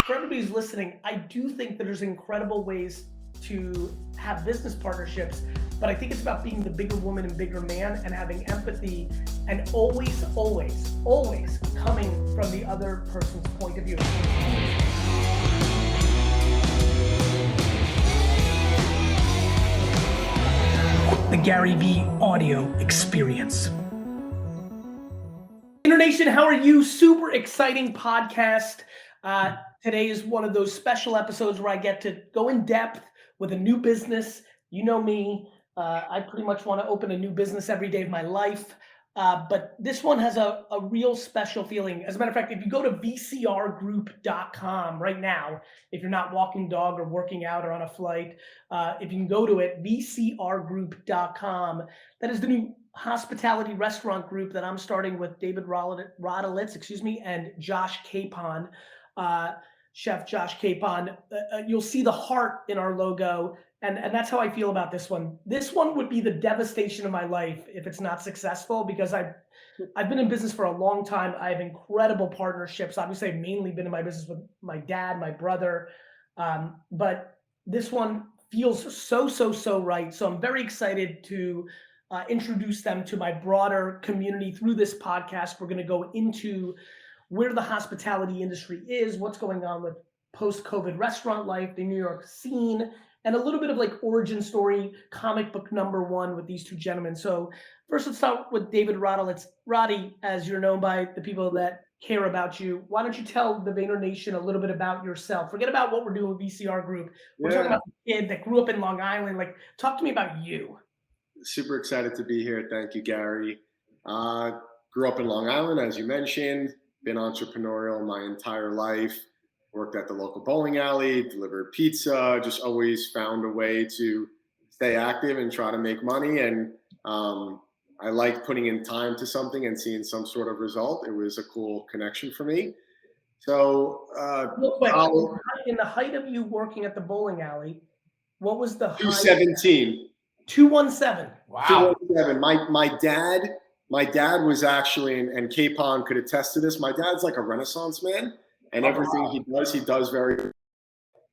for everybody who's listening, I do think that there's incredible ways to have business partnerships, but I think it's about being the bigger woman and bigger man and having empathy and always, always, always coming from the other person's point of view. The Garyvee audio experience. Nation, how are you? Super exciting podcast. Today is one of those special episodes where I get to go in depth with a new business. You know me, I pretty much want to open a new business every day of my life. But this one has a real special feeling. As a matter of fact, if you go to VCRGroup.com right now, if you're not walking dog or working out or on a flight, if you can go to it, VCRGroup.com, that is the new hospitality restaurant group that I'm starting with David Rodolitz, and Josh Capon, Chef Josh Capon. You'll see the heart in our logo, and that's how I feel about this one. This one would be the devastation of my life if it's not successful, because I've been in business for a long time. I have incredible partnerships. Obviously, I've mainly been in my business with my dad, my brother, but this one feels so right. So I'm very excited to introduce them to my broader community through this podcast. We're going to go into where the hospitality industry is, what's going on with post-COVID restaurant life, the New York scene, and a little bit of like origin story, comic book #1 with these two gentlemen. So first, let's start with David Rodolitz. Roddy, as you're known by the people that care about you, why don't you tell the Vayner Nation a little bit about yourself? Forget about what we're doing with VCR Group. We're talking about the kid that grew up in Long Island. Like, talk to me about you. Super excited to be here. Thank you, Gary. Grew up in Long Island, as you mentioned, been entrepreneurial my entire life, worked at the local bowling alley, delivered pizza, just always found a way to stay active and try to make money. And I like putting in time to something and seeing some sort of result. It was a cool connection for me. So real quick, in the height of you working at the bowling alley, what was the 217? 217. Wow. 217. My dad was actually, and Capon could attest to this, my dad's like a Renaissance man, and everything he does very,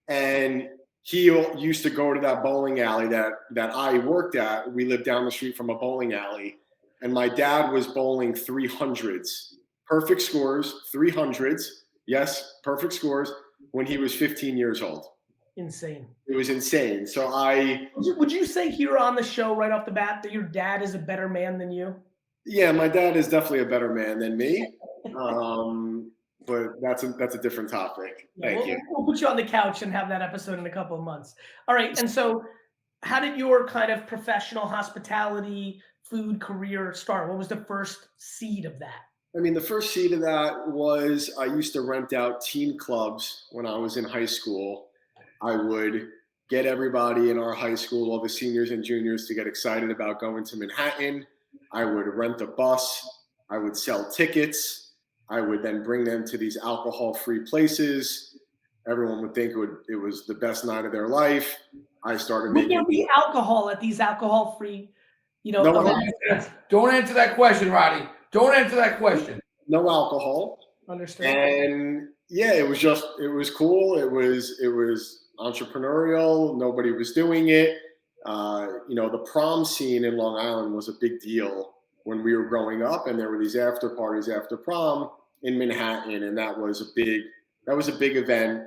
and he used to go to that bowling alley that I worked at. We lived down the street from a bowling alley, and my dad was bowling 300s, perfect scores, 300s, yes, perfect scores, when he was 15 years old. Insane. It was insane. So would you say here on the show right off the bat that your dad is a better man than you? Yeah, my dad is definitely a better man than me. But that's a different topic. Thank you. We'll put you on the couch and have that episode in a couple of months. All right. And so how did your kind of professional hospitality food career start? What was the first seed of that? I mean, the first seed of that was I used to rent out teen clubs when I was in high school. I would get everybody in our high school, all the seniors and juniors, to get excited about going to Manhattan. I would rent a bus. I would sell tickets. I would then bring them to these alcohol-free places. Everyone would think it was the best night of their life. I started making. Would there be alcohol at these alcohol-free, No, don't answer that question, Roddy. Don't answer that question. No alcohol. Understand. And yeah, it was cool. It was entrepreneurial. Nobody was doing it. The prom scene in Long Island was a big deal when we were growing up, and there were these after parties after prom in Manhattan, and that was a big event.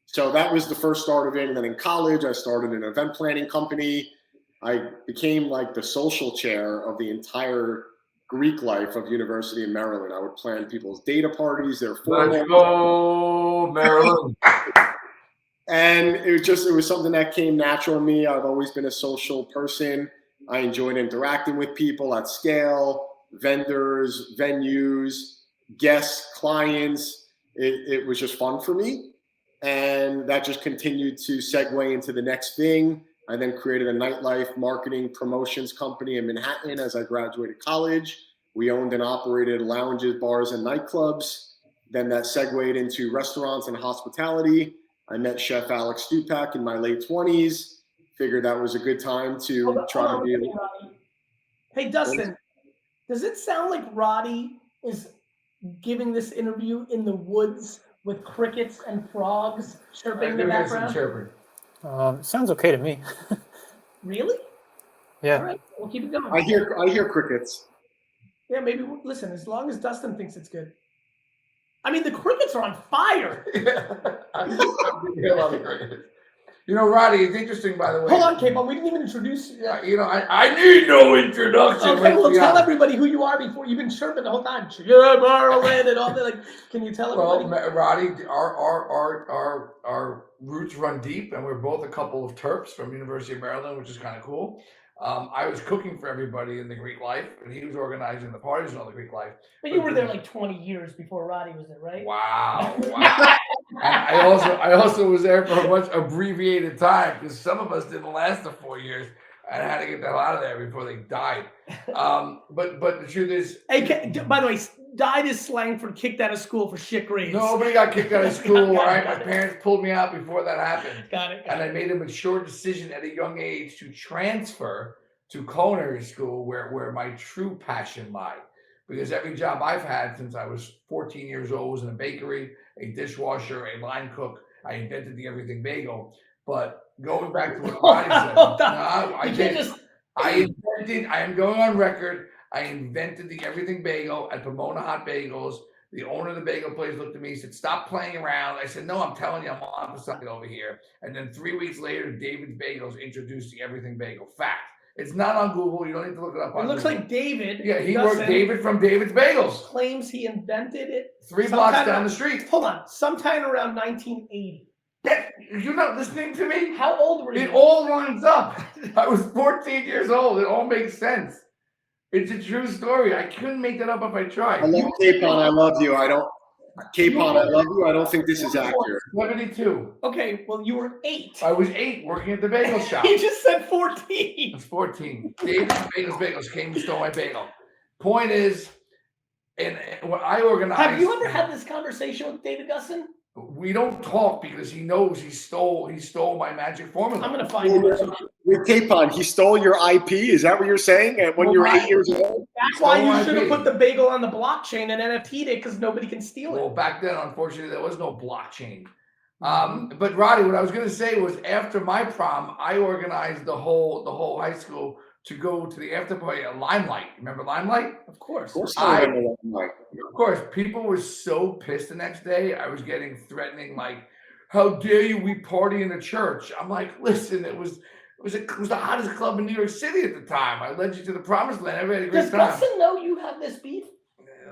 So that was the first start of it. And then in college, I started an event planning company. I became like the social chair of the entire Greek life of University of Maryland. I would plan people's data parties, their Let's go, Maryland. And it was something that came natural to me. I've always been a social person. I enjoyed interacting with people at scale, vendors, venues, guests, clients. It was just fun for me. And that just continued to segue into the next thing. I then created a nightlife marketing promotions company in Manhattan as I graduated college. We owned and operated lounges, bars, and nightclubs. Then that segued into restaurants and hospitality. I met Chef Alex Stupak in my late 20s. Figured that was a good time to try to be. Hey, Dustin, does it sound like Roddy is giving this interview in the woods with crickets and frogs chirping in the There is some background? chirping. Sounds okay to me. Really? Yeah. All right, we'll keep it going. I hear crickets. Yeah, maybe listen. As long as Dustin thinks it's good. I mean, the crickets are on fire. I love the crickets. You know, Roddy, it's interesting, by the way. Hold on, K-Pop. We didn't even introduce you. Yeah, you know, I need no introduction. Okay, well, tell everybody who you are before you've been chirping the whole time. Yeah, Maryland and all that. Like, can you tell Well, everybody? Roddy, our roots run deep, and we're both a couple of Terps from University of Maryland, which is kind of cool. I was cooking for everybody in the Greek life, and he was organizing the parties and all the Greek life. But you were there like 20 years before Roddy was there, right? Wow. And I also was there for a much abbreviated time because some of us didn't last the 4 years. And I had to get the hell out of there before they died. But the truth is, Hey, by the way, died is slang for kicked out of school for shit grades. nobody got kicked out of school. All right, my Got it. parents pulled me out before that happened. Got it. And I made a mature decision at a young age to transfer to culinary school where my true passion lied. Because every job I've had since I was 14 years old was in a bakery, a dishwasher, a line cook. I invented the everything bagel. But going back to what Roddy said, I am going on record. I invented the everything bagel at Pomona Hot Bagels. The owner of the bagel place looked at me and said, "Stop playing around." I said, "No, I'm telling you, I'm on for something over here." And then 3 weeks later, David's Bagels introduced the everything bagel. Fact. It's not on Google. You don't need to look it up on It looks Google. like David. Yeah, he worked David from David's Bagels. Claims he invented it 3 blocks down the street. Hold on, sometime around 1980. You're not listening to me? How old were you? It all lines up. I was 14 years old. It all makes sense. It's a true story. I couldn't make that up if I tried. I love Capon. I love you. Capon, I love you. I don't think this is accurate. 72. Okay, well, you were 8. I was 8 working at the bagel shop. You just said I 14. was 14. David's Bagels came and stole my bagel. Point is, and what I organized. Have you ever had this conversation with David Gusson? We don't talk because he knows he stole my magic formula. I'm gonna find him. With Capon, he stole your IP. Is that what you're saying? And when you were 8 years old? That's why Stole you my should have IP. put the bagel on the blockchain and NFT'd it because nobody can steal Well, it. back then, unfortunately, there was no blockchain. But Roddy, what I was going to say was, after my prom, I organized the whole high school to go to the after party at Limelight. Remember Limelight? Of course. Of course I remember that night. Of course, people were so pissed the next day. I was getting threatening, like, "How dare you? We party in a church." I'm like, listen, it was the hottest club in New York City at the time. I led you to the promised land. Everybody had a Does great time. Gusson know you have this beef?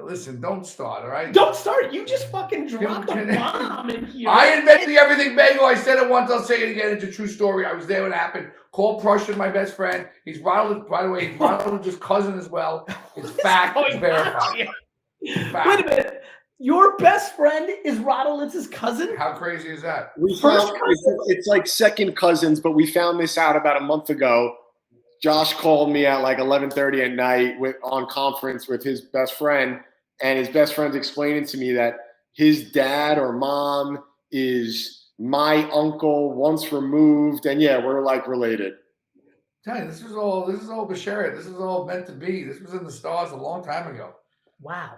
Listen, don't start, all right? Don't start. You just fucking dropped a Can- bomb in here. I invented the everything bagel. I said it once. I'll say it again. It's a true story. I was there when it happened. Call Prussian, my best friend. He's Ronald. By the way, he's Ronald's cousin as well. It's fact. It's verified. Fact. Wait a minute. Your best friend is Rodolitz's cousin? How crazy is that? We found it's like second cousins, but we found this out about a month ago. Josh called me at like 11:30 at night on conference with his best friend, and his best friend's explaining to me that his dad or mom is my uncle once removed, and yeah, we're like related. Tell you, this is all Bashara. This is all meant to be. This was in the stars a long time ago. Wow.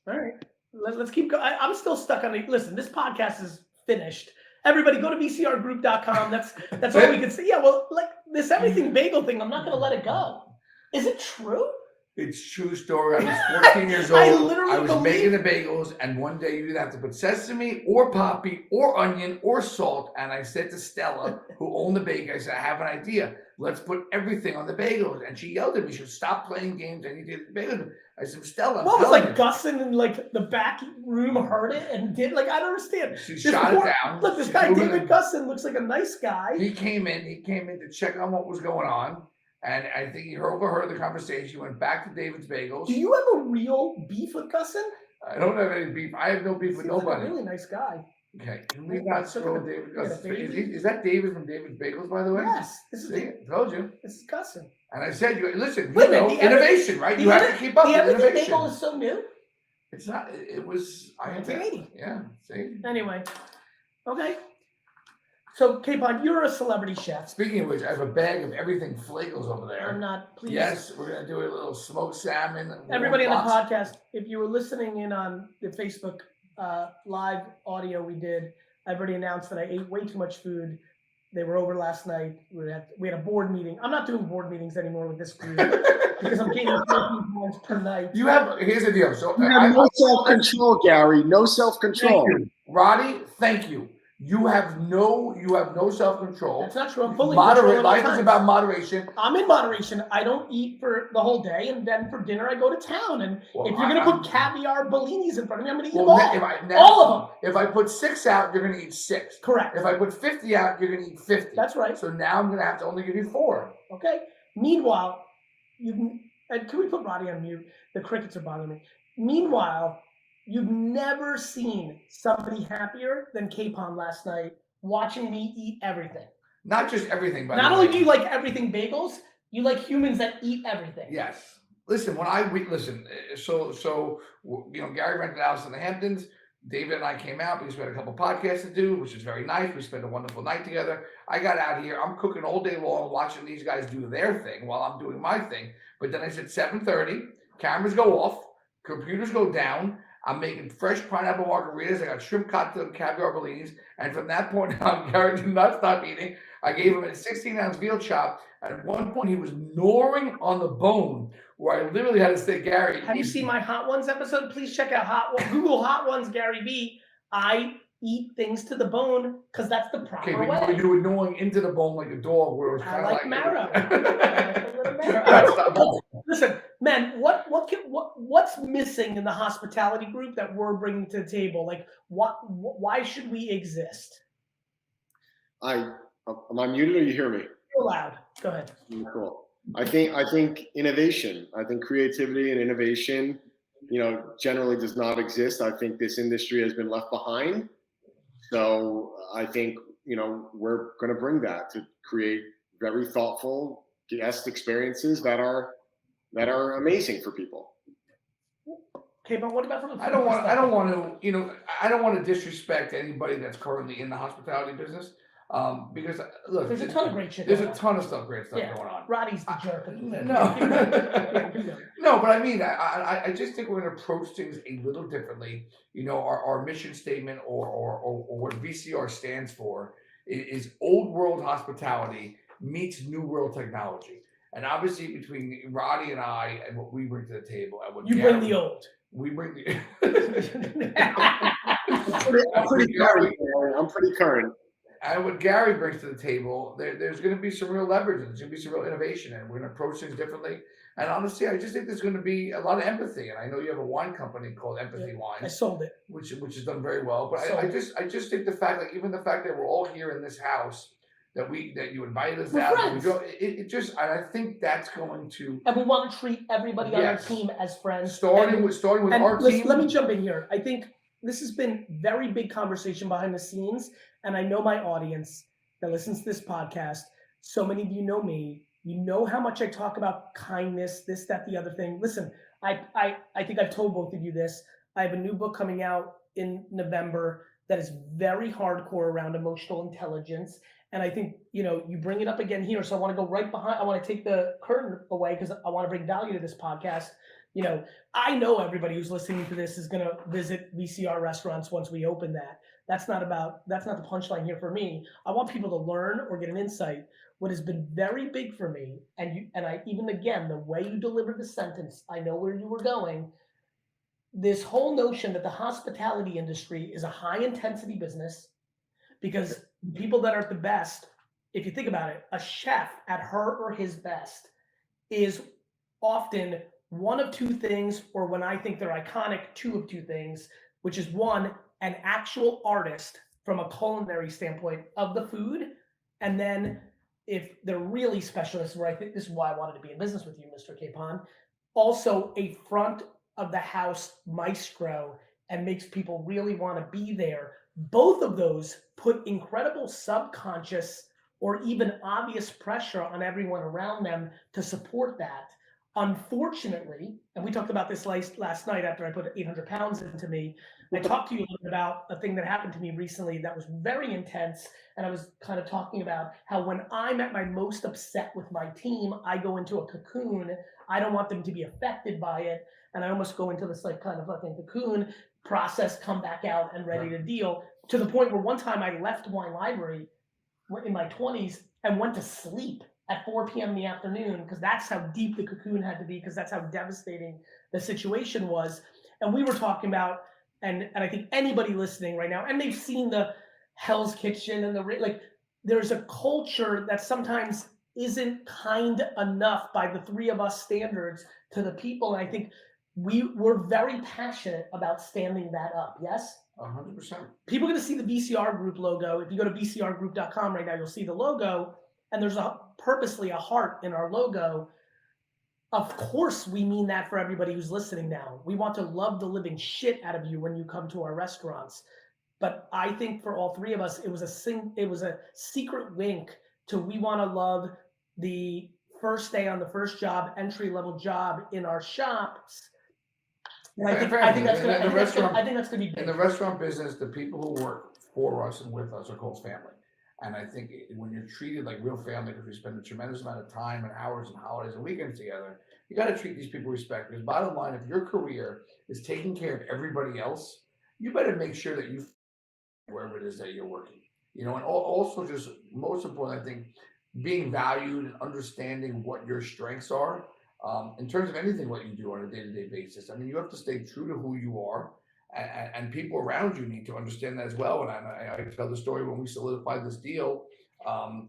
All right. Let's keep going. I'm still stuck on it. Listen, this podcast is finished. Everybody go to VCRgroup.com. That's all we can say. Yeah, well, like this everything bagel thing, I'm not going to let it go. Is it true? It's true story. I was 14 years old. I literally was making the bagels, and one day you either have to put sesame or poppy or onion or salt. And I said to Stella, who owned the bakery, I said, "I have an idea. Let's put everything on the bagels." And she yelled at me. She said, "Stop playing games. I need to get the bagels." I said, "Stella, I'm What was telling like you." Gusson in like the back room heard it and did like I don't understand. She This shot poor- it down. Look, this She guy threw it David in. Gusson looks like a nice guy. He came in to check on what was going on. And I think he overheard the conversation. He went back to David's Bagels. Do you have a real beef with Gusson? I don't have any beef. I have no beef with Seems like nobody. a really nice guy. Okay, can we not scroll David Yeah, Gusson? baby. Is that David from David's Bagels, by the way? Yes, this is See, I told you. This is Gusson. And I said, listen, Wait a you know, minute, the innovation, right? You have to keep up The with everything innovation. bagel is so new. It's not. It was. I had 1980. Yeah. See. Anyway, okay. So, K-Pod, you're a celebrity chef. Speaking of which, I have a bag of everything flagels over there. I'm not pleased. Yes, we're gonna do a little smoked salmon. Everybody in the warm box. podcast, if you were listening in on the Facebook live audio we did, I've already announced that I ate way too much food. They were over last night. We had a board meeting. I'm not doing board meetings anymore with this group because I'm gaining 14 pounds per night. Here's the deal. So You have no self-control, Gary. No self-control. Thank you, Roddy. Thank you. You have no self-control. That's not true. I'm fully Moderate. controlling my Life is time. about moderation. I'm in moderation. I don't eat for the whole day, and then for dinner I go to town. And Well, if you're gonna put caviar bellinis in front of me, I'm gonna eat them Well, all. All of them. If I put 6 out, you're gonna eat 6. Correct. If I put 50 out, you're gonna eat 50. That's right. So now I'm gonna have to only give you 4. Okay. Meanwhile, and can we put Roddy on mute? The crickets are bothering me. Meanwhile, you've never seen somebody happier than Capon last night watching me eat everything. Not just everything, but not only do you like everything bagels, you like humans that eat everything. Yes. Listen, so Gary rented a house in the Hamptons. David and I came out because we had a couple podcasts to do, which is very nice. We spent a wonderful night together. I got out here. I'm cooking all day long, watching these guys do their thing while I'm doing my thing. But then I said 7:30, cameras go off, computers go down. I'm making fresh pineapple margaritas. I got shrimp cocktail, caviar bellinis. And from that point on, Gary did not stop eating. I gave him a 16-ounce veal chop. At one point, he was gnawing on the bone, where I literally had to say, Gary. Have you seen my Hot Ones episode? Please check out Google Hot Ones Garyvee. I eat things to the bone because that's the proper way. You were gnawing into the bone like a dog, where it was kind of like marrow. I like a little marrow. Listen, man, what's missing in the hospitality group that we're bringing to the table? Like, why should we exist? Am I muted or you hear me? You're loud. Go ahead. Cool. I think innovation. I think creativity and innovation, generally does not exist. I think this industry has been left behind. So I think we're going to bring that to create very thoughtful guest experiences that are amazing for people. Okay, but what about from I don't want to disrespect anybody that's currently in the hospitality business. Because look, there's a ton of great shit. There's a ton of great stuff going on. Roddy's the jerk. No, but I mean, I just think we're going to approach things a little differently. Our mission statement or what VCR stands for is old world hospitality meets new world technology. And obviously, between Roddy and I and what we bring to the table, and what bring the old. We bring the. I'm pretty current. And what Gary brings to the table, there's going to be some real leverage, and there's going to be some real innovation, and we're going to approach things differently. And honestly, I just think there's going to be a lot of empathy. And I know you have a wine company called Empathy Wine. I sold it, which has done very well. But I just think the fact that we're all here in this house, that you invited us out, and I think that's going to. And we want to treat everybody on our team as friends. Starting with our team. Let me jump in here. I think this has been very big conversation behind the scenes. And I know my audience that listens to this podcast, so many of you know me, you know how much I talk about kindness, this, that, the other thing. Listen, I think I've told both of you this. I have a new book coming out in November that is very hardcore around emotional intelligence. And I think, you bring it up again here. So I want to go right behind. I want to take the curtain away because I want to bring value to this podcast. I know everybody who's listening to this is going to visit VCR restaurants once we open that. That's not the punchline here for me. I want people to learn or get an insight. What has been very big for me, the way you delivered the sentence, I know where you were going. This whole notion that the hospitality industry is a high intensity business, because people that are at the best, if you think about it, a chef at her or his best is often one of two things, or when I think they're iconic, two of two things, which is one, an actual artist from a culinary standpoint of the food. And then if they're really specialists, where I think this is why I wanted to be in business with you, Mr. Capon, also a front of the house maestro and makes people really want to be there. Both of those put incredible subconscious or even obvious pressure on everyone around them to support that. Unfortunately, and we talked about this last night after I put 800 pounds into me, I talked to you a little bit about a thing that happened to me recently that was very intense. And I was kind of talking about how when I'm at my most upset with my team, I go into a cocoon. I don't want them to be affected by it. And I almost go into this kind of cocoon. process, come back out and ready to deal, to the point where one time I left Wine Library in my 20s and went to sleep at 4 p.m. in the afternoon because that's how deep the cocoon had to be, because that's how devastating the situation was. And we were talking about, and I think anybody listening right now, and they've seen the Hell's Kitchen and like, there's a culture that sometimes isn't kind enough by the three of us standards to the people. And I think we're very passionate about standing that up. Yes? 100%. People are going to see the VCR Group logo. If you go to VCRgroup.com right now, you'll see the logo, and there's purposely a heart in our logo. Of course, we mean that for everybody who's listening now. We want to love the living shit out of you when you come to our restaurants. But I think for all three of us, it was a secret wink to, we want to love the first day on the first job, entry level job in our shops. And I think that's going to be big. In the restaurant business, the people who work for us and with us are called family. And I think when you're treated like real family, because we spend a tremendous amount of time and hours and holidays and weekends together, you got to treat these people with respect. Because bottom line, if your career is taking care of everybody else, you better make sure that you, wherever it is that you're working, and also, just most important, I think, being valued and understanding what your strengths are. In terms of anything what you do on a day-to-day basis. I mean, you have to stay true to who you are, and people around you need to understand that as well. And I tell the story when we solidified this deal,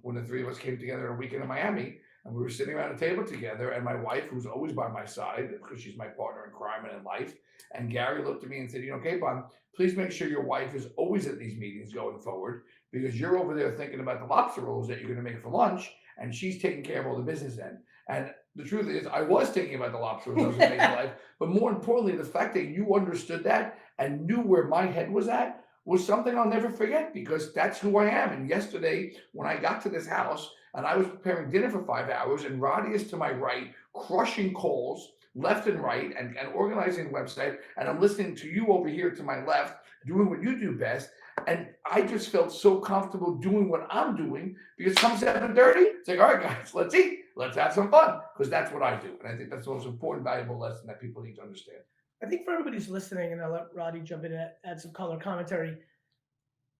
when the three of us came together a weekend in Miami, and we were sitting around a table together, and my wife, who's always by my side because she's my partner in crime and in life, and Gary looked at me and said, Capon, please make sure your wife is always at these meetings going forward, because you're over there thinking about the lobster rolls that you're going to make for lunch, and she's taking care of all the business end. And the truth is, I was thinking about the lobster rolls I was making life, but more importantly, the fact that you understood that and knew where my head was at was something I'll never forget, because that's who I am. And yesterday, when I got to this house and I was preparing dinner for 5 hours, and Roddy is to my right, crushing calls left and right, and organizing the website, and I'm listening to you over here to my left, doing what you do best. And I just felt so comfortable doing what I'm doing, because come 7:30, it's like, all right, guys, let's eat. Let's have some fun, because that's what I do. And I think that's the most important, valuable lesson that people need to understand. I think for everybody who's listening, and I'll let Roddy jump in and add some color commentary,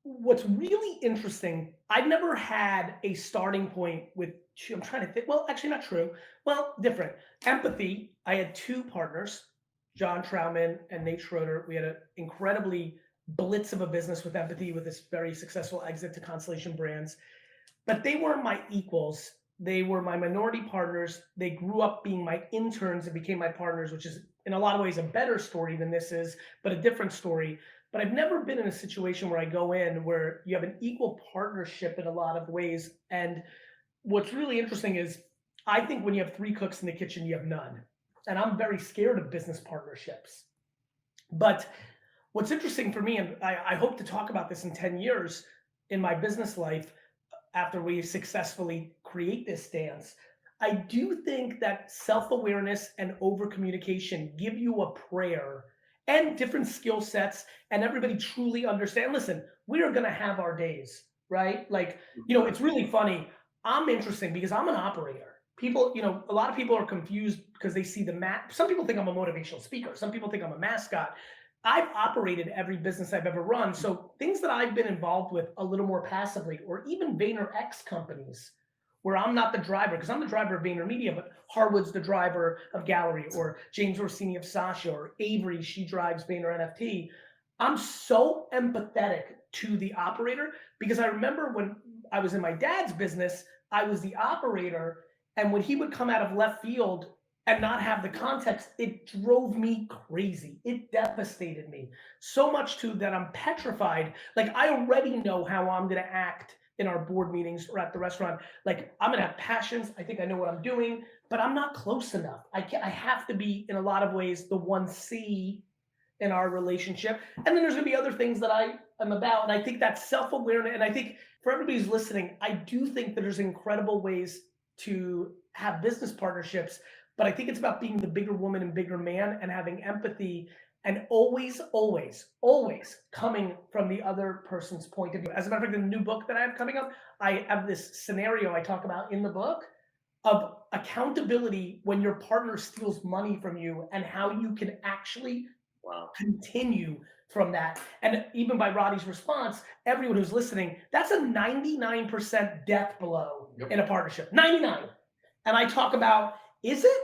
what's really interesting, I've never had a starting point with, I'm trying to think, well, actually not true. Well, different. Empathy, I had two partners, John Trauman and Nate Schroeder. We had an incredibly blitz of a business with Empathy, with this very successful exit to Constellation Brands. But they weren't my equals. They were my minority partners. They grew up being my interns and became my partners, which is in a lot of ways a better story than this is, but a different story. But I've never been in a situation where I go in where you have an equal partnership in a lot of ways. And what's really interesting is, I think when you have three cooks in the kitchen, you have none. And I'm very scared of business partnerships. But what's interesting for me, and I hope to talk about this in 10 years in my business life, after we successfully create this dance, I do think that self-awareness and over-communication give you a prayer and different skill sets, and everybody truly understand. Listen, we are going to have our days, right? Like, it's really funny. I'm interesting because I'm an operator. People, a lot of people are confused because they see the map. Some people think I'm a motivational speaker. Some people think I'm a mascot. I've operated every business I've ever run. So things that I've been involved with a little more passively, or even VaynerX companies, where I'm not the driver, because I'm the driver of VaynerMedia, but Harwood's the driver of Gallery, or James Orsini of Sasha, or Avery, she drives Vayner NFT. I'm so empathetic to the operator, because I remember when I was in my dad's business, I was the operator, and when he would come out of left field and not have the context, it drove me crazy. It devastated me so much too that I'm petrified. Like, I already know how I'm going to act in our board meetings or at the restaurant. Like, I'm going to have passions. I think I know what I'm doing, but I'm not close enough. I have to be, in a lot of ways, the 1C in our relationship. And then there's going to be other things that I am about. And I think that's self-awareness. And I think for everybody who's listening, I do think that there's incredible ways to have business partnerships. But I think it's about being the bigger woman and bigger man, and having empathy, and always, always, always coming from the other person's point of view. As a matter of fact, in the new book that I have coming up, I have this scenario I talk about in the book of accountability when your partner steals money from you, and how you can actually continue from that. And even by Roddy's response, everyone who's listening, that's a 99% death blow Yep. in a partnership. 99. And I talk about, is it?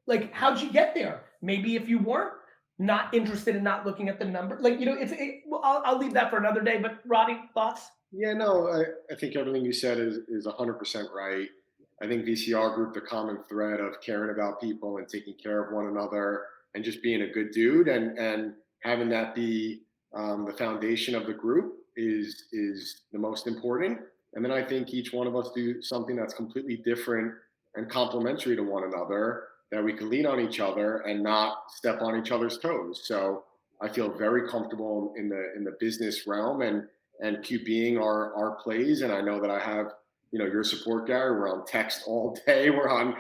Like, how'd you get there? Maybe if you weren't not interested in not looking at the number, like, well, I'll leave that for another day. But Roddy, thoughts? Yeah, no, I think everything you said is 100% right. I think VCR Group, the common thread of caring about people and taking care of one another and just being a good dude and having that be the foundation of the group is the most important. And then I think each one of us do something that's completely different and complementary to one another that we can lean on each other and not step on each other's toes. So I feel very comfortable in the business realm and QBing our plays. And I know that I have, your support, Gary. We're on text all day. We're on,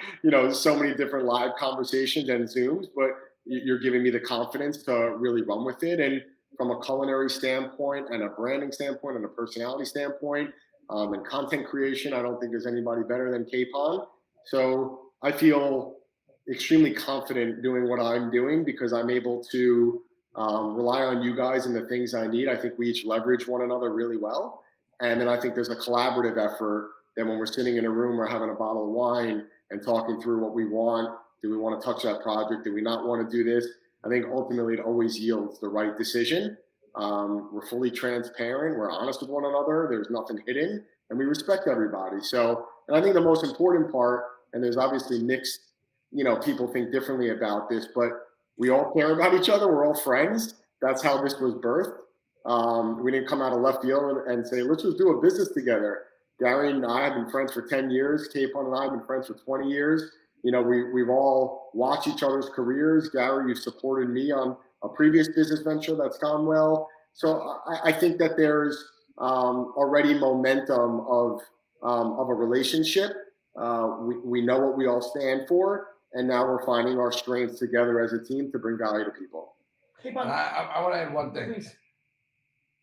so many different live conversations and Zooms, but you're giving me the confidence to really run with it. And from a culinary standpoint and a branding standpoint and a personality standpoint and content creation, I don't think there's anybody better than Capon. So I feel extremely confident doing what I'm doing because I'm able to rely on you guys and the things I need. I think we each leverage one another really well. And then I think there's a collaborative effort that when we're sitting in a room, we're having a bottle of wine and talking through what we want. Do we want to touch that project? Do we not want to do this? I think ultimately it always yields the right decision. We're fully transparent. We're honest with one another. There's nothing hidden and we respect everybody. So, and I think the most important part, and there's obviously mixed, people think differently about this, but we all care about each other. We're all friends. That's how this was birthed. We didn't come out of left field and say, let's just do a business together. Gary and I have been friends for 10 years. Capon and I have been friends for 20 years. We've all watched each other's careers. Gary, you've supported me on a previous business venture that's gone well. So I think that there's already momentum of a relationship. We know what we all stand for. And now we're finding our strengths together as a team to bring value to people. And I want to add one thing. Please.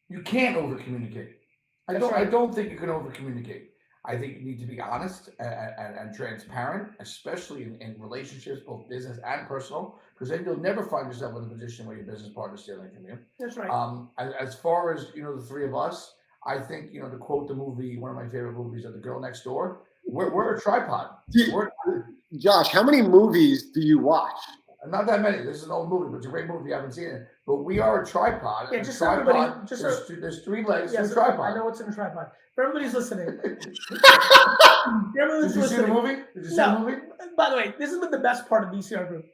You can't over communicate. I don't think you can over communicate. I think you need to be honest and transparent, especially in relationships, both business and personal, because then you'll never find yourself in a position where your business partner is stealing from you. That's right. As far as the three of us, I think to quote the movie, one of my favorite movies, of The Girl Next Door. We're a tripod. Josh, how many movies do you watch? Not that many. This is an old movie, but it's a great movie. You haven't seen it. But we are a tripod. Yeah, just tripod, everybody. there's three legs to Yes, a tripod. I know what's in a tripod. For everybody's listening. Did you see the movie? By the way, this has been the best part of VCR Group.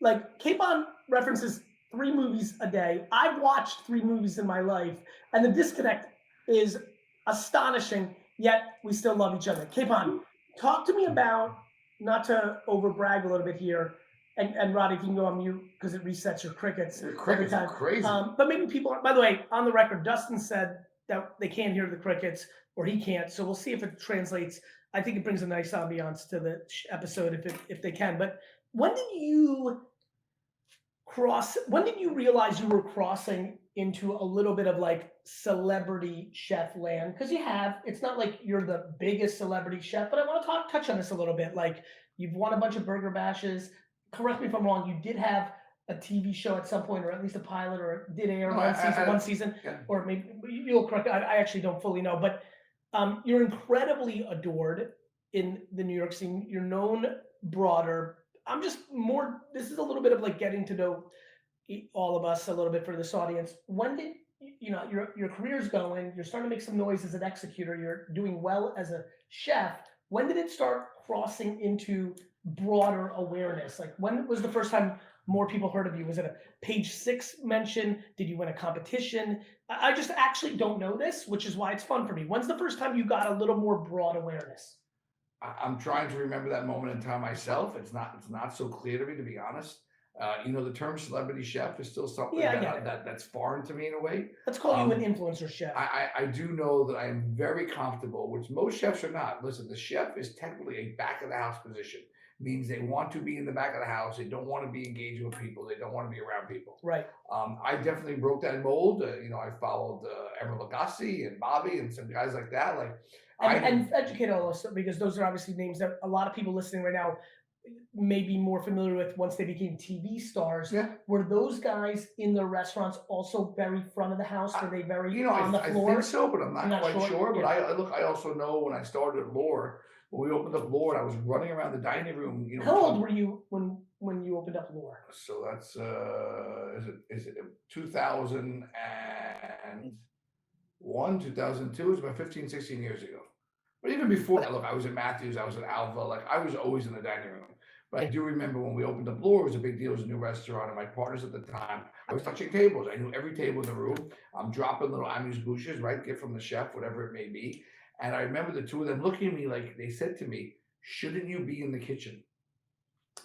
Like, Capon references 3 movies a day. I've watched 3 movies in my life, and the disconnect is astonishing, yet we still love each other. Capon, talk to me about, not to overbrag a little bit here, and Roddy, if you can go on mute because it resets your crickets. Your crickets are crazy. But maybe people are, by the way, on the record, Dustin said that they can't hear the crickets, or he can't, so we'll see if it translates. I think it brings a nice ambiance to the episode if they can. But when did you realize you were crossing into a little bit of like celebrity chef land? Because it's not like you're the biggest celebrity chef, but I want to touch on this a little bit. Like, you've won a bunch of burger bashes. Correct me if I'm wrong. You did have a TV show at some point, or at least a pilot, or did air one season, yeah. Or maybe you'll correct. I actually don't fully know, but you're incredibly adored in the New York scene. You're known broader. This is a little bit of like getting to know all of us a little bit for this audience. When did your career's going? You're starting to make some noise as an executor. You're doing well as a chef. When did it start crossing into broader awareness? Like, when was the first time more people heard of you? Was it a Page 6 mention? Did you win a competition? I just actually don't know this, which is why it's fun for me. When's the first time you got a little more broad awareness? I'm trying to remember that moment in time myself. It's not so clear to me, to be honest. The term celebrity chef is still something that's foreign to me in a way. Let's call you an influencer chef. I do know that I am very comfortable, which most chefs are not. Listen, the chef is technically a back of the house position. Means they want to be in the back of the house. They don't want to be engaging with people. They don't want to be around people. Right. I definitely broke that mold. I followed Emeril Lagasse and Bobby and some guys like that. And educate all of us, because those are obviously names that a lot of people listening right now may be more familiar with once they became TV stars. Yeah. Were those guys in their restaurants also very front of the house? Were they very on the I floor? think so, but I'm I'm not not quite sure. sure. But Yeah. I also know when I started at Lore, when we opened up Lore, I was running around the dining room. How old were you when you opened up Lore? So that's is it 2001, 2002? It was about 15, 16 years ago. But even before that, look, I was at Matthews, I was at Alva, like I was always in the dining room. But I do remember when we opened up Lore, it was a big deal. It was a new restaurant, and my partners at the time, I was touching tables. I knew every table in the room. I'm dropping little amuse bouches, right? Gift from the chef, whatever it may be. And I remember the two of them looking at me like they said to me, "Shouldn't you be in the kitchen?"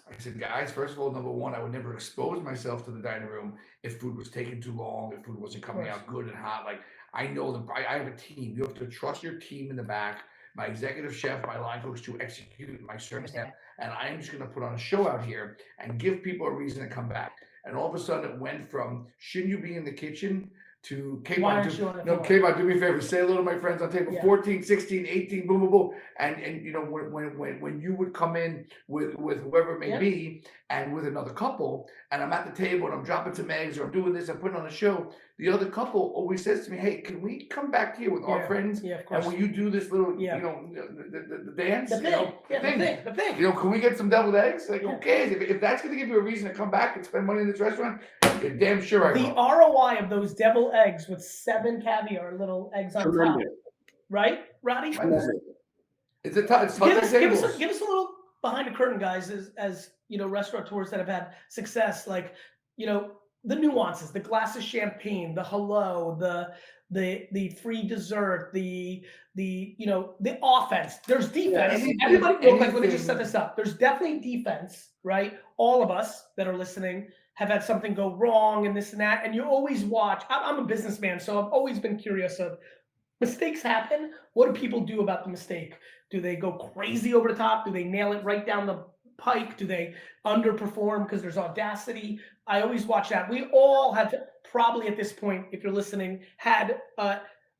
I said, guys, first of all, number one, I would never expose myself to the dining room if food was taking too long, if food wasn't coming out good and hot. Like I know I have a team. You have to trust your team in the back, my executive chef, my line coach to execute my service staff. And I am just going to put on a show out here and give people a reason to come back. And all of a sudden it went from shouldn't you be in the kitchen to Why aren't you on the floor? K-Bot, do me a favor, say hello to my friends on table Yeah. 14, 16, 18, boom, boom, boom. And you know, when you would come in with whoever it may Yeah. be and with another couple, and I'm at the table and I'm dropping some eggs or I'm doing this, I'm putting on a show, the other couple always says to me, hey, can we come back here with our friends? Yeah, of And course. will you do this little, Yeah. you know, the dance? The you thing. know, Yeah, the thing. You know, can we get some deviled eggs? Like, Yeah. who cares? If that's going to give you a reason to come back and spend money in this restaurant, you're damn sure I The will. ROI of those devil eggs with 7 caviar little eggs on top, Tremendous. right, Roddy? Tremendous. It's a tough. It's Give touching tables. us a little behind the curtain, guys, as you know, restaurateurs that have had success, like, you know, the nuances, the glass of champagne, the hello, the free dessert, the you know, the offense. There's defense. anything- Everybody, well, like, let me just set anything- this up. There's definitely defense, right? All of us that are listening have had something go wrong and this and that, and you always watch. I'm a businessman, so I've always been curious of mistakes happen. What do people do about the mistake? Do they go crazy over the top? Do they nail it right down the pike? Do they underperform because there's audacity? I always watch that. We all have probably at this point, if you're listening, had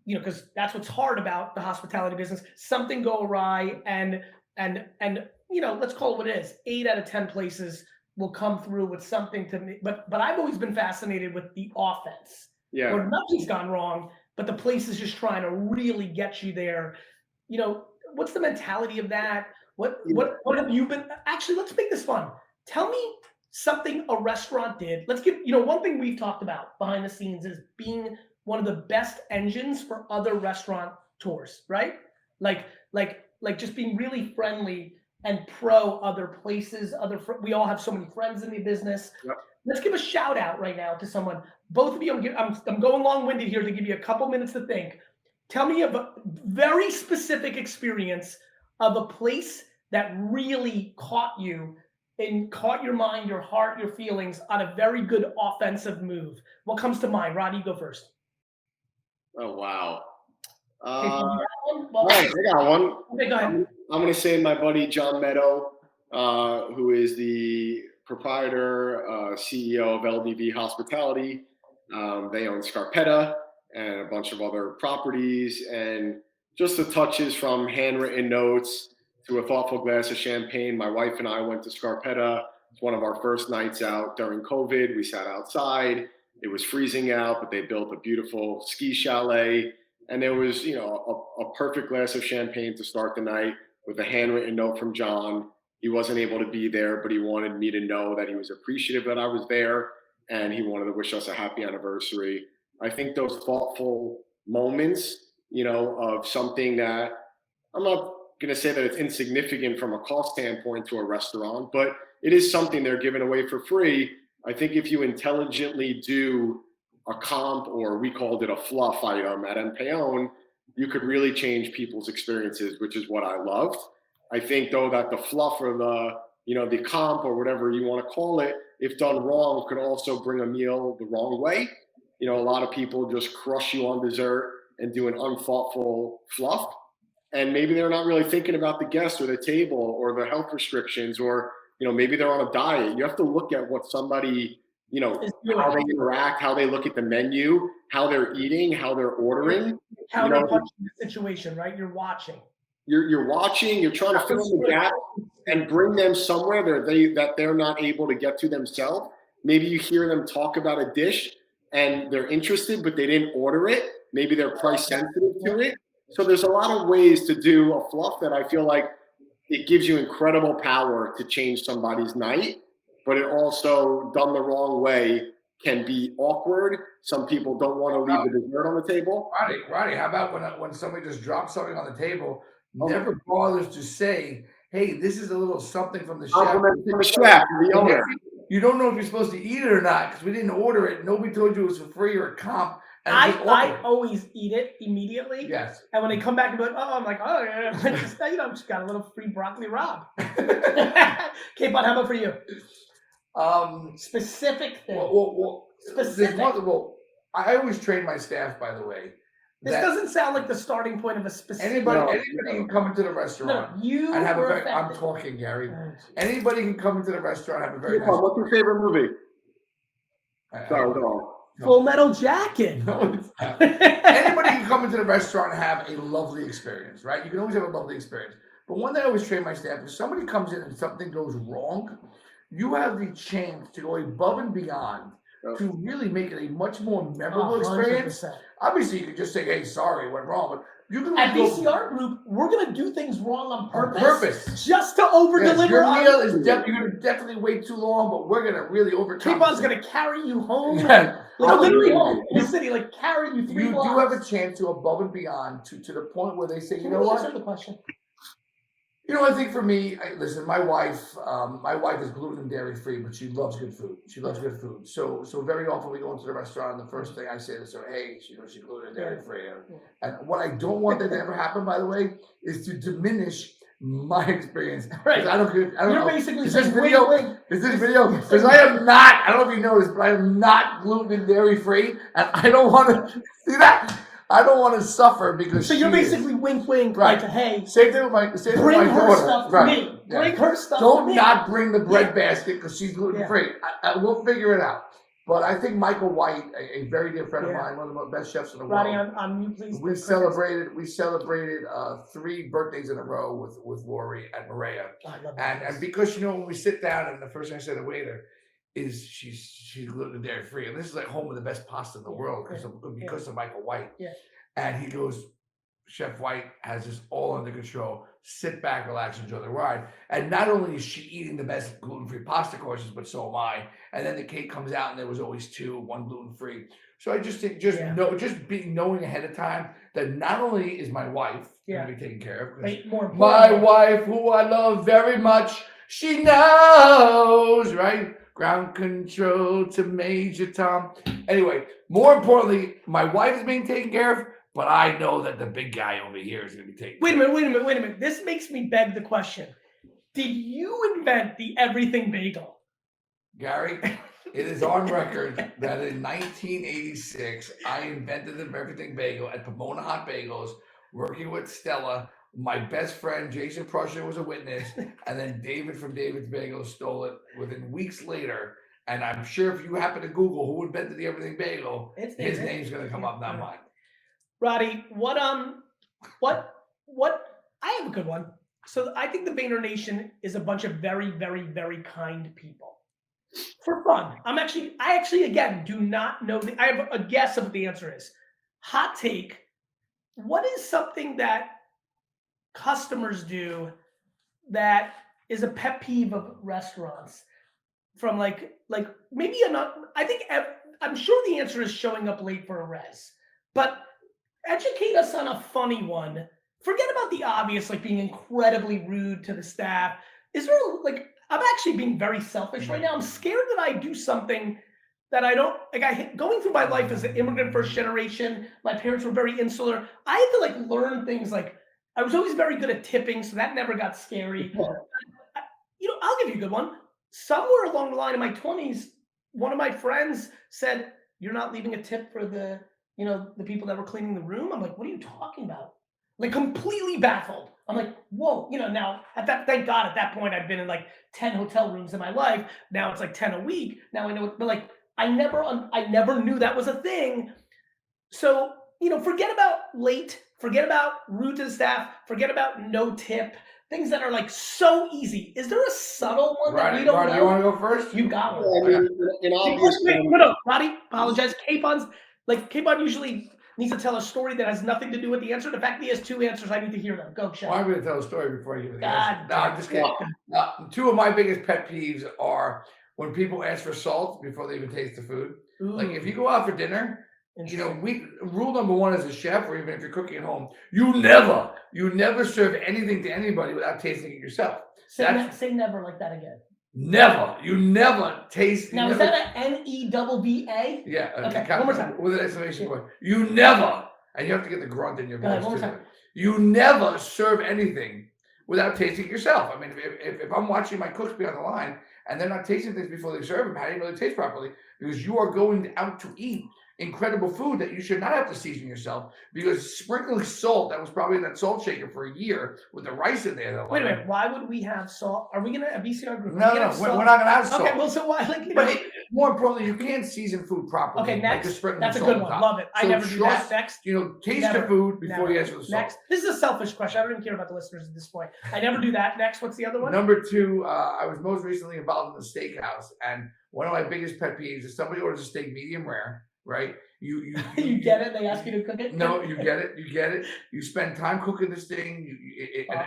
you know, because that's what's hard about the hospitality business. Something go awry, and you know, let's call it what it is. 8 out of 10 places will come through with something to me. But I've always been fascinated with the offense. Yeah. Where nothing's gone wrong, but the place is just trying to really get you there. You know, what's the mentality of that? What have you been? Actually, let's make this fun. Tell me something a restaurant did. Let's give, you know, one thing we've talked about behind the scenes is being one of the best engines for other restaurant tours, right? Like just being really friendly and pro other places. We all have so many friends in the business. Yep. Let's give a shout out right now to someone. Both of you, I'm going long-winded here to give you a couple minutes to think. Tell me of a very specific experience of a place that really caught you and caught your mind, your heart, your feelings on a very good offensive move. What comes to mind? Roddy, you go first. Oh, wow. Okay, you got one? Well, All right, I got one. okay, go ahead. I'm going to say my buddy John Meadow, who is the proprietor, CEO of LDV Hospitality. They own Scarpetta and a bunch of other properties. And just the touches from handwritten notes to a thoughtful glass of champagne. My wife and I went to Scarpetta. It's one of our first nights out during COVID. We sat outside. It was freezing out, but they built a beautiful ski chalet. And there was, you know, a perfect glass of champagne to start the night with a handwritten note from John. He wasn't able to be there, but he wanted me to know that he was appreciative that I was there, and he wanted to wish us a happy anniversary. I think those thoughtful moments, you know, of something that I'm not going to say that it's insignificant from a cost standpoint to a restaurant, but it is something they're giving away for free. I think if you intelligently do a comp, or we called it a fluff item at Empeon, you could really change people's experiences, which is what I loved. I think though that the fluff or the, you know, the comp or whatever you want to call it, if done wrong, could also bring a meal the wrong way. You know, a lot of people just crush you on dessert and do an unthoughtful fluff. And maybe they're not really thinking about the guest or the table or the health restrictions, or, you know, maybe they're on a diet. You have to look at what somebody, you know, how they interact, how they look at the menu, how they're eating, how they're ordering. Counterpunching the situation, right? You're watching. you're watching, you're trying to fill in the gap and bring them somewhere that they're not able to get to themselves. Maybe you hear them talk about a dish and they're interested, but they didn't order it. Maybe they're price sensitive to it. So there's a lot of ways to do a fluff that I feel like it gives you incredible power to change somebody's night, but it also, done the wrong way, can be awkward. Some people don't want to leave the dessert on the table. Roddy, how about when somebody just drops something on the table, Oh. never bothers to say, hey, this is a little something from the chef. Compliment from the chef, the owner. You don't know if you're supposed to eat it or not because we didn't order it. Nobody told you it was for free or a comp. And I always eat it immediately. Yes. And when they come back and be like, oh, I'm like, oh, yeah, just got a little free broccoli Rob. K-Pop, how about for you? Specific thing. Specific. I always train my staff, by the way. This doesn't sound like the starting point of a specific. Anybody can come into the restaurant. No, you and have were a very, I'm talking, Gary. Anybody can come into the restaurant and have a very nice. What's your favorite movie? Sorry, go on. Full Metal Jacket. No, anybody can come into the restaurant and have a lovely experience, right? You can always have a lovely experience. But one thing I always train my staff, if somebody comes in and something goes wrong, you have the chance to go above and beyond to really make it a much more memorable experience. Obviously, you could just say, hey, sorry, it went wrong. But you can at VCR Group, we're going to do things wrong on purpose. Just to over-deliver. Your meal is you're going to definitely wait too long, but we're going to really overcome. K-Pon's going to carry you home. Yeah. Literally home in the city, like carry you 3 blocks. You do have a chance to above and beyond to the point where they say, you know what? Answer the question. You know, I think for me, listen, my wife is gluten and dairy free, but she loves good food. She loves good food. So very often we go into the restaurant and the first thing I say to her, hey, she's gluten and dairy free. And what I don't want that to ever happen, by the way, is to diminish my experience. Right. I don't You're know. basically Is this saying, video? wait. Is this video? Because I am not, I don't know if you noticed, but I am not gluten and dairy free. And I don't want to see that. I don't want to suffer because so you're basically wink, right. Like, hey, same thing with my daughter. Her stuff to me. Yeah. Bring her stuff. Don't to not bring the bread basket because she's gluten free. We'll figure it out. But I think Michael White, a very dear friend of mine, one of the best chefs in the world. Roddy, on you, please. We celebrated 3 birthdays in a row with Lori and Maria. And because when we sit down and the first thing I say to the waiter is she's gluten and dairy free, and this is like home of the best pasta in the world because of Michael White. Yeah. And he goes, Chef White has this all under control. Sit back, relax, enjoy the ride. And not only is she eating the best gluten-free pasta courses, but so am I. And then the cake comes out, and there was always 2, 1 gluten-free. So I just think, knowing ahead of time that not only is my wife going to be taken care of, my wife, who I love very much, she knows, right? Ground control to Major Tom. Anyway, more importantly, my wife is being taken care of, but I know that the big guy over here is going to be taken care of. Wait a minute. This makes me beg the question. Did you invent the everything bagel? Gary, it is on record that in 1986, I invented the everything bagel at Pomona Hot Bagels, working with Stella. My best friend, Jason Prussia, was a witness. And then David from David's Bagels stole it within weeks later. And I'm sure if you happen to Google who invented the everything bagel, his name's going to come up, not mine. Roddy, what I have a good one. So I think the Vayner Nation is a bunch of very, very, very kind people. For fun. I actually again do not know I have a guess of what the answer is. Hot take. What is something that customers do that is a pet peeve of restaurants? From like maybe I'm sure the answer is showing up late for a res, but educate us on a funny one. Forget about the obvious, like being incredibly rude to the staff. Is there I'm actually being very selfish right now. I'm scared that I do something that I don't going through my life as an immigrant first generation. My parents were very insular. I had to learn things I was always very good at tipping, so that never got scary. I'll give you a good one. Somewhere along the line in my 20s, one of my friends said, "You're not leaving a tip for the people that were cleaning the room." I'm like, "What are you talking about?" Completely baffled. I'm like, whoa, now thank God at that point I've been in 10 hotel rooms in my life. Now it's 10 a week. Now I know, but I never knew that was a thing. So forget about late, forget about rude to the staff, forget about no tip, things that are like so easy. Is there a subtle one that we don't Roddy, you know? want to go first? You got Yeah, one. I mean, an obvious Wait, one. no, Roddy, apologize. Capon usually needs to tell a story that has nothing to do with the answer. The fact that he has two answers, I need to hear them. Go, Chef. Well, I'm going to tell a story before I give it the God answer. No, I'm just kidding. Two of my biggest pet peeves are when people ask for salt before they even taste the food. Like if you go out for dinner, rule number one as a chef, or even if you're cooking at home, you never serve anything to anybody without tasting it yourself. Say never like that again. Never. You never taste. Now, is that an NEVVA? Yeah. Okay, one more time. With an exclamation point. You never, and you have to get the grunt in your voice. One more time. You never serve anything without tasting it yourself. I mean, if I'm watching my cooks be on the line and they're not tasting things before they serve them, how do you know they taste properly? Because you are going out to eat incredible food that you should not have to season yourself, because sprinkling salt that was probably in that salt shaker for a year with the rice in there. Wait a minute, why would we have salt? Are we gonna have VCR Group? No, we're not gonna have salt. Okay, well, so why? More importantly, you can't season food properly. Okay, next. Like That's a good one. Love it. I never do that. Next. Taste the food before you ask for the salt. Next. This is a selfish question. I don't even care about the listeners at this point. I never do that. Next. What's the other one? Number two, I was most recently involved in the steakhouse, and one of my biggest pet peeves is somebody orders a steak medium rare, right? You get it? They ask you to cook it? No, you get it. You get it. You spend time cooking this thing. An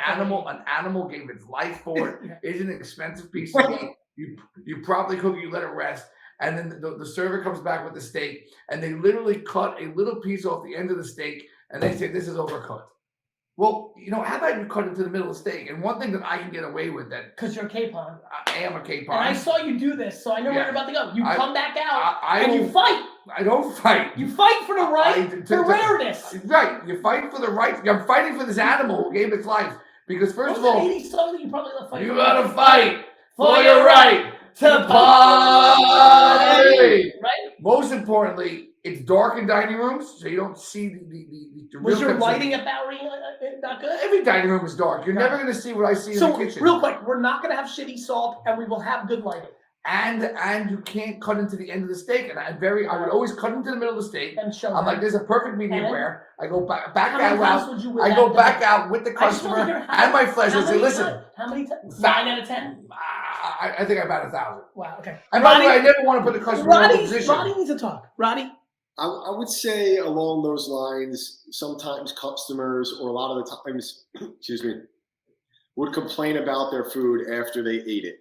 animal gave its life for it. It's an expensive piece of meat. You probably cook it, you let it rest, and then the server comes back with the steak, and they literally cut a little piece off the end of the steak, and they say, this is overcooked. Well, how about you cut it to the middle of the steak? And one thing that I can get away with that, because you're a capon. I am a capon. And I saw you do this, so I know where you're about to go. You come back out and you fight. I don't fight. You fight for the right to rareness. Right. You fight for the right. I'm fighting for this animal who gave its life. Because first of all, you probably fight. You gotta fight for your right to party. Right. Most importantly, it's dark in dining rooms, so you don't see the real. Was your lighting at Bowery not good? Every dining room is dark. You're never going to see what I see in the kitchen. So, real quick, we're not going to have shitty salt, and we will have good lighting. And you can't cut into the end of the steak. And I would always cut into the middle of the steak. And show I'm like, there's a perfect medium rare. I go back out with the customer and my flesh. I say, listen. How many times? 9 out of 10? I think about 1,000. Wow. Okay. And by the way, I never want to put the customer in a position. Roddy needs to talk. Roddy. I would say along those lines, sometimes customers, or a lot of the times, excuse me, would complain about their food after they ate it.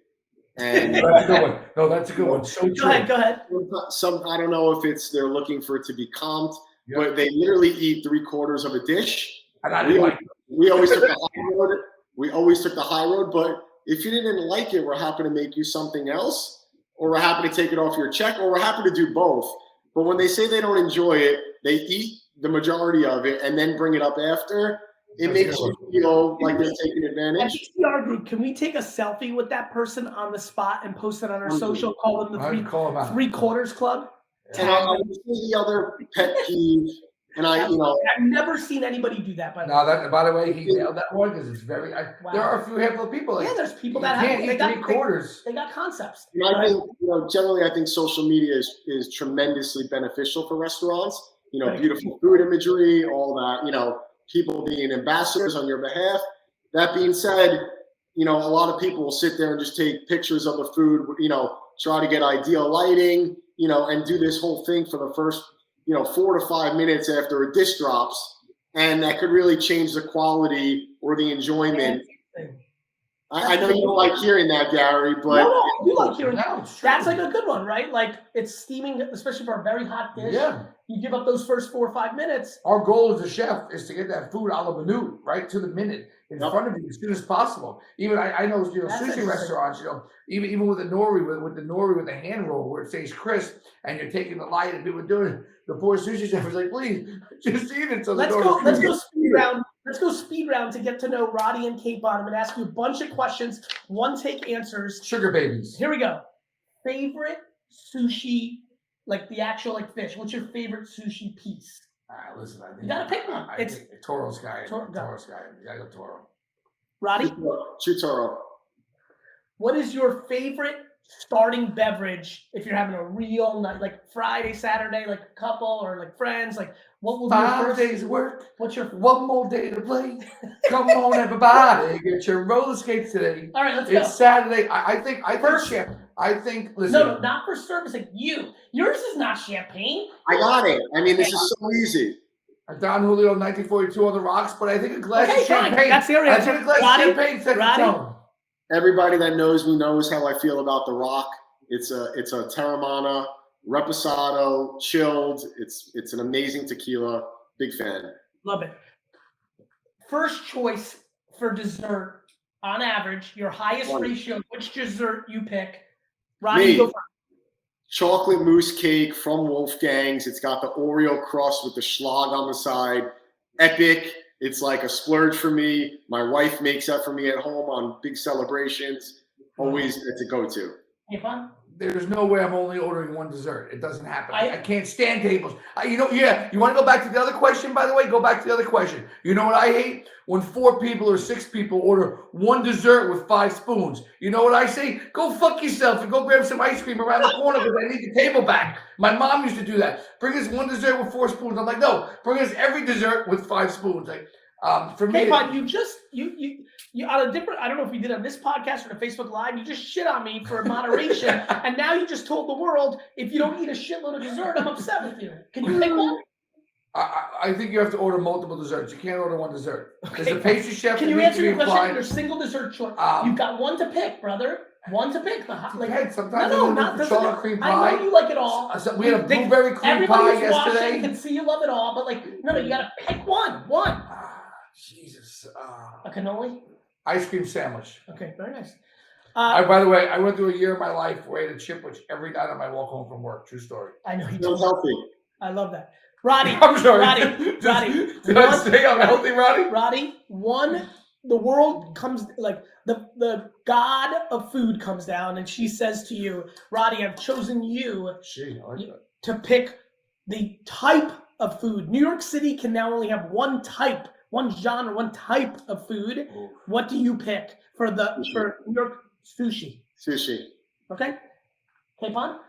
And that's a good one. No, that's a good one. So go ahead. I don't know if it's they're looking for it to be comped, but they literally eat 3/4 of a dish. And we always took the high road. We always took the high road, but if you didn't like it, we're happy to make you something else, or we're happy to take it off your check, or we're happy to do both. But when they say they don't enjoy it, they eat the majority of it and then bring it up after. It makes you feel like they're taking advantage. At VCR Group, can we take a selfie with that person on the spot and post it on our social? Call them the 3/4 Club. And I would say the other pet peeve, and I've never seen anybody do that. By the way, he nailed that one because it's very. There are a few handful of people. There's people that can't eat 3/4. They got concepts. And I think, generally, I think social media is tremendously beneficial for restaurants. Beautiful food imagery, all that. People being ambassadors on your behalf. That being said, a lot of people will sit there and just take pictures of the food. Try to get ideal lighting. And do this whole thing for the first 4 to 5 minutes after a dish drops, and that could really change the quality or the enjoyment. I know you don't like hearing that, Gary, but no, you like hearing that. That's like a good one, right? Like it's steaming, especially for a very hot dish. Yeah. You give up those first 4 or 5 minutes. Our goal as a chef is to get that food a la minute, right to the minute, in front of you as soon as possible. Even I know sushi restaurants, even with the nori, with the hand roll where it stays crisp, and you're taking the light and people doing it. The poor sushi chef is like, please just eat it. So let's go speed round. Let's go speed round to get to know Roddy and Kate Bond. I'm going to ask you a bunch of questions, one take answers. Sugar babies. Here we go. Favorite sushi, like the actual fish. What's your favorite sushi piece? Listen, I think you gotta pick one. It's Toro Sky. Toro Sky. You gotta go Toro. Roddy? Chutoro. What is your favorite starting beverage if you're having a real night, like Friday, Saturday, like a couple or like friends? Like, what will be your 5 first? days of work. What's your? One more day to play. Come on, everybody, get your roller skates today. All right, let's It's go. Saturday. I think. First- Listen. No, not for service. Like you. Yours is not champagne. I got it. I mean, this is so easy. Don Julio, 1942 on the rocks, but I think a glass Okay, of fine. champagne. That's the area. I think a glass of champagne sets the tone. Everybody that knows me knows how I feel about the Rock. It's a Terramana, Reposado, chilled. It's an amazing tequila. Big fan. Love it. First choice for dessert, on average, your highest ratio. Which dessert you pick? Rodney, go first. Chocolate mousse cake from Wolfgang's. It's got the Oreo crust with the schlag on the side. Epic. It's like a splurge for me. My wife makes that for me at home on big celebrations. Always, it's a go-to. Hey, fun. There's no way I'm only ordering one dessert. It doesn't happen. I can't stand tables. You want to go back to the other question, by the way? Go back to the other question. You know what I hate? When 4 people or 6 people order one dessert with 5 spoons. You know what I say? Go fuck yourself and go grab some ice cream around the corner because I need the table back. My mom used to do that. Bring us one dessert with 4 spoons. I'm like, no, bring us every dessert with 5 spoons. Like, for me, but you on a different. I don't know if we did on this podcast or the Facebook Live. You just shit on me for moderation, and now you just told the world if you don't eat a shitload of dessert, I'm upset with you. Can you pick one? I think you have to order multiple desserts. You can't order one dessert. Okay. There's a pastry chef. Can you answer your question? Your single dessert choice. You've got one to pick, brother. One to pick. Sometimes not the chocolate cream pie. I know you like it all. We had a blueberry cream pie yesterday. Can see you love it all, but no, you got to pick one. One. Jesus. A cannoli. Ice cream sandwich. Okay, very nice. By the way, I went through a year of my life where I ate a chipwich every night on my walk home from work. True story. I know you do. Healthy. I love that. Roddy. I'm sorry. Roddy. Did I say I'm healthy, Roddy? Roddy, the world comes, like the god of food comes down and she says to you, Roddy, I've chosen you to pick the type of food. New York City can now only have one type, one genre, one type of food. Ooh. What do you pick for New York sushi? Sushi. Okay. Capon?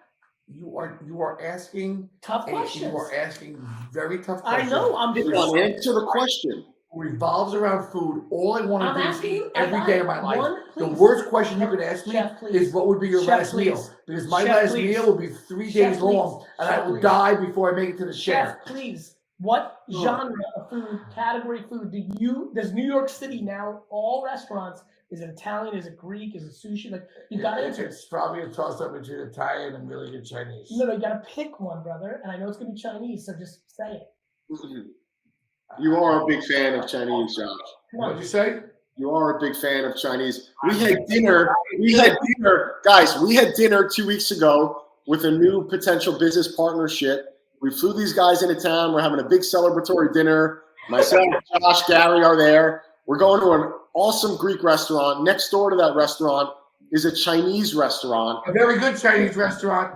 You are asking tough questions. You are asking very tough questions. I know. I'm just answer the question. Revolves around food. All I want to do is eat every day of my life. The please. worst question you could ask me Chef, is what would be your last meal? Because my last meal will be 3 days long, and I will die before I make it to the chair. Chef, please. What genre of food, category food, does New York City now, all restaurants, is it Italian, is it Greek, is it sushi? Like, you got to answer. It's probably a toss-up between Italian and really good Chinese. No, you got to pick one, brother, and I know it's going to be Chinese, so just say it. Mm-hmm. You are a big fan of Chinese, Josh. What did you say? You are a big fan of Chinese. We had dinner, guys, we had dinner 2 weeks ago with a new potential business partnership. We flew these guys into town. We're having a big celebratory dinner. Myself, Josh, Gary are there. We're going to an awesome Greek restaurant. Next door to that restaurant is a Chinese restaurant. A very good Chinese restaurant.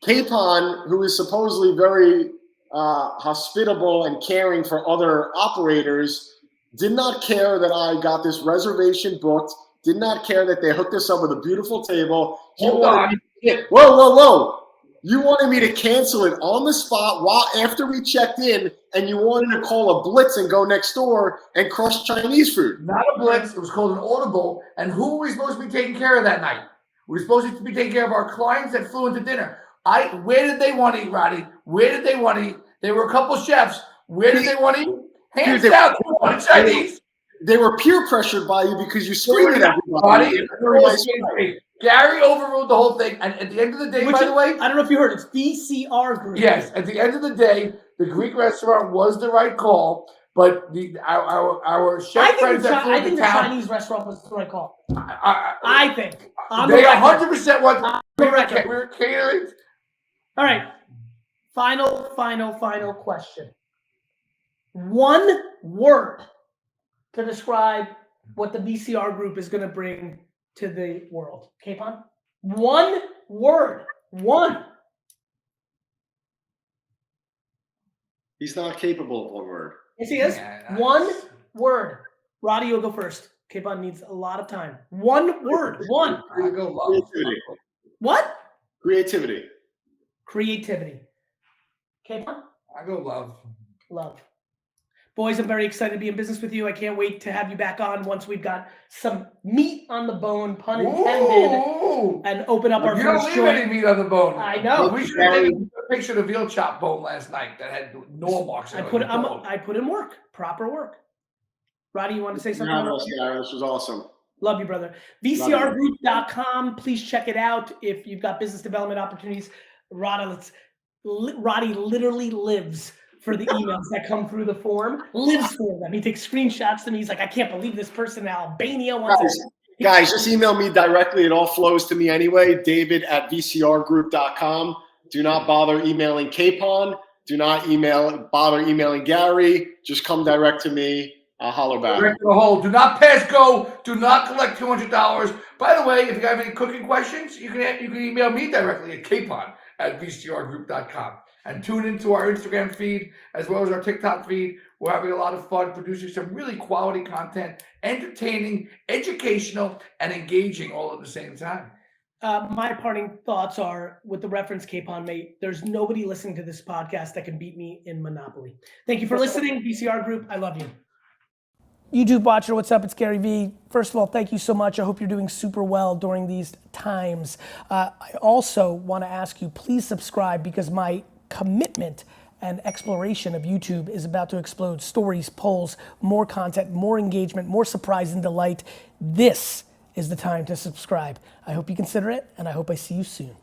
Capon, who is supposedly very hospitable and caring for other operators, did not care that I got this reservation booked, did not care that they hooked us up with a beautiful table. Whoa. You wanted me to cancel it on the spot after we checked in, and you wanted to call a blitz and go next door and crush Chinese food. Not a blitz. It was called an audible. And who were we supposed to be taking care of that night? We were supposed to be taking care of our clients that flew into dinner. Where did they want to eat, Roddy? Where did they want to eat? There were a couple chefs. Where did they want to eat? Hands down, they wanted Chinese. They were peer pressured by you because you screamed at everybody. Gary overruled the whole thing. And at the end of the day, by the way, I don't know if you heard, it's VCR Group. Yes, at the end of the day, the Greek restaurant was the right call, but our chef friends that flew into town, the Chinese restaurant was the right call. I think. They 100% want we're catering. All right. Final question. One word to describe what the VCR Group is going to bring to the world. Capon? One word. One. He's not capable of one word. Yes, he is. One word. Roddy, you'll go first. Capon needs a lot of time. One word. One. I go love. What? Creativity. Creativity. Okay, I go love. love. Boys, I'm very excited to be in business with you. I can't wait to have you back on once we've got some meat on the bone, pun intended, Ooh. and open up our You don't first leave any joint. meat on the bone. I know. We should have taken a picture of the veal chop bone last night that had no marks. I put in work, proper work. Roddy, you want to say something? This was awesome. Love you, brother. VCRgroup.com. Please check it out if you've got business development opportunities. Roddy literally lives for the emails that come through the form. Lives for them. He takes screenshots to me. He's like, I can't believe this person in Albania wants to. Guys, just email me directly. It all flows to me anyway. David@VCRgroup.com. Do not bother emailing Capon. Do not bother emailing Gary. Just come direct to me. I'll holler back. Direct to the hole. Do not pass go. Do not collect $200. By the way, if you have any cooking questions, you can email me directly at capon@VCRgroup.com. And tune into our Instagram feed as well as our TikTok feed. We're having a lot of fun producing some really quality content, entertaining, educational, and engaging all at the same time. My parting thoughts are, with the reference Capon mate, there's nobody listening to this podcast that can beat me in Monopoly. Thank you for listening, VCR Group. I love you. YouTube watcher, what's up? It's Garyvee. First of all, thank you so much. I hope you're doing super well during these times. I also want to ask you, please subscribe, because my commitment and exploration of YouTube is about to explode. Stories, polls, more content, more engagement, more surprise and delight. This is the time to subscribe. I hope you consider it, and I hope I see you soon.